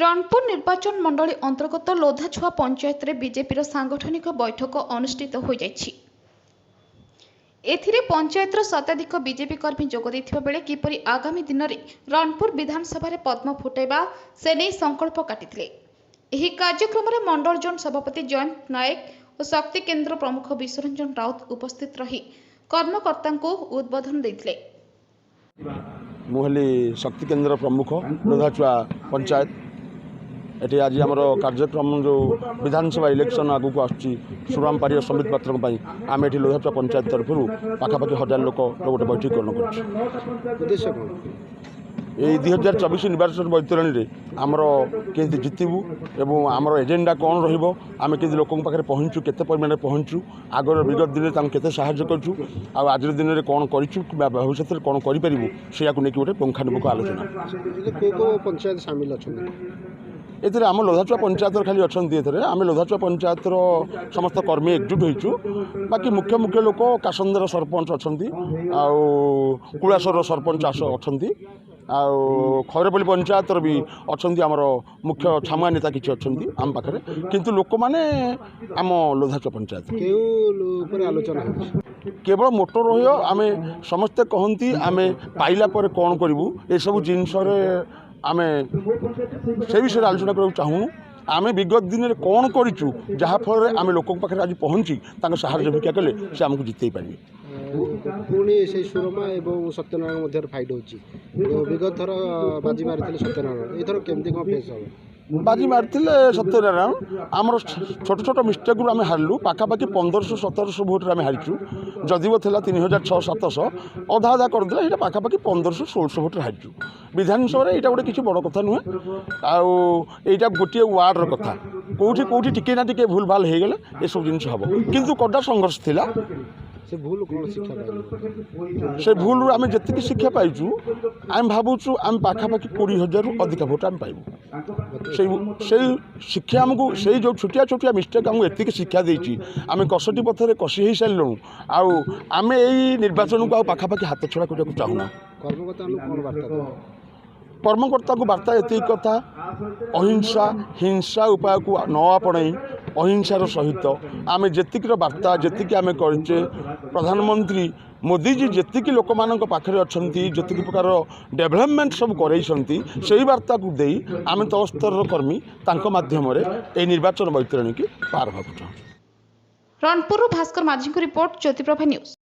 रणपुर निर्वाचन मंडली अंतर्गत लोधाछुआ पंचायत रे बीजेपी सांगठनिक बैठक अनुष्ठित हो जायछि। एथिरे पंचायतर शताधिक बीजेपी कर्मी जोग देथिबा बेले किपरि आगामी दिन में रणपुर विधानसभा रे पद्म फुटाइबा से नहीं संकल्प काटिथिले। एही कार्यक्रम रे मंडल जोन सभापति जयंत नायक और शक्ति केन्द्र प्रमुख विश्वरंजन राउत उपस्थित रही कर्मकर्ता को उद्बोधन देथिले। मुहली शक्ति केन्द्र प्रमुख लोधाछुआ पंचायत ये आज आम कार्यक्रम जो विधानसभा इलेक्शन आगू को आसुराम पारी संबित पात्र आम ये लोधाछुआ पंचायत तरफ पाखापाखि 1000 लोक गोटे बैठक कर 2024 निर्वाचन बैतरणी में आमर के जितबू एवं आमर एजेंडा कौन रमें के लोक पाखे पहुँचू केते परिमाण पहुँचू आगर विगत दिन के साहय करूँ आज दिन में कौन करूँ भविष्य में कौन करूँ से गोटे पुंखानुपुंख आलोचना पंचायत सामिल अच्छा एथिरे आम लोधाछुआ पंचायत खाली अच्छा आम लोधाछुआ पंचायत समस्त कर्मी एकजुट होइचु बाकी मुख्य मुख्य लोक कासंदर सरपंच अच्छा कुलासर सरपंच अच्छा खैरपल्ली पंचायत भी अच्छा आमर मुख्य छामुआ नेता किसी अच्छा आम पाखे किंतु लोक मैंने आम लोधाछुआ पंचायत आलोचना केवल मोटर रही आम समस्ते कहती आम पाइला पर कौन करूँ ये सब जिनस आम से विषय आलोचना करा चाहूँ आम विगत दिन में कौन करूँ जहाँफल आम लोक पाखे आज पहुँची साहाଯ୍य भिक्षा कले से आमको जितई पारे पुणी से सुरमा और सत्यनारायण मध्य फाइट हो विगत थर बाजी मारी सत्यनारायण एथर केमती कौन फेस हम बाजी मारी सत्यनारायण आमर छोट छोट मिस्टेक आम हारू पाखापाखि 1500-1700 भोट्रे आम हारीचु जदिव था 3600-700 अधा अधा करदे ये पाखापाखि 1500-1600 भोट्रे हारीचु विधानसभा यहाँ गोटे किसी बड़ कथा नुहे आईटा गोटे वार्डर कथा कौटी कौटी टिके ना टिके भूल भाल हो गले ये सब जिन हम किंतु कड़ा संघर्ष थिला से भूल कौन शिक्षा से भूल आम जी शिक्षा पाइचु आम भावुँ आम पाखापाखि 20,000 रु अधिक भोट आम पाइबू से शिक्षा आमको से जो छोटिया छोटिया मिस्टेक आमको एतिक शिक्षा देती आम कसटी पथर कषि हो सारूँ आम यही निर्वाचन को पाखापाखि हाथ छड़ा करने को चाहूना कर्मकर्ता को वार्ता ये कथा अहिंसा हिंसा उपाय को न आपणई अहिंसार सहित आम जेतिक वार्ता जी आम करे प्रधानमंत्री मोदी जी जी लोक मान पाखे अच्छा जी प्रकार डेभलपमेंट सब कर वार्ता को दे आम तल स्तर कर्मी मध्यम निर्वाचन बैतरणी की पार भाव चाहूँ। रणपुर भास्कर माझी रिपोर्ट ज्योतिप्रभा न्यूज।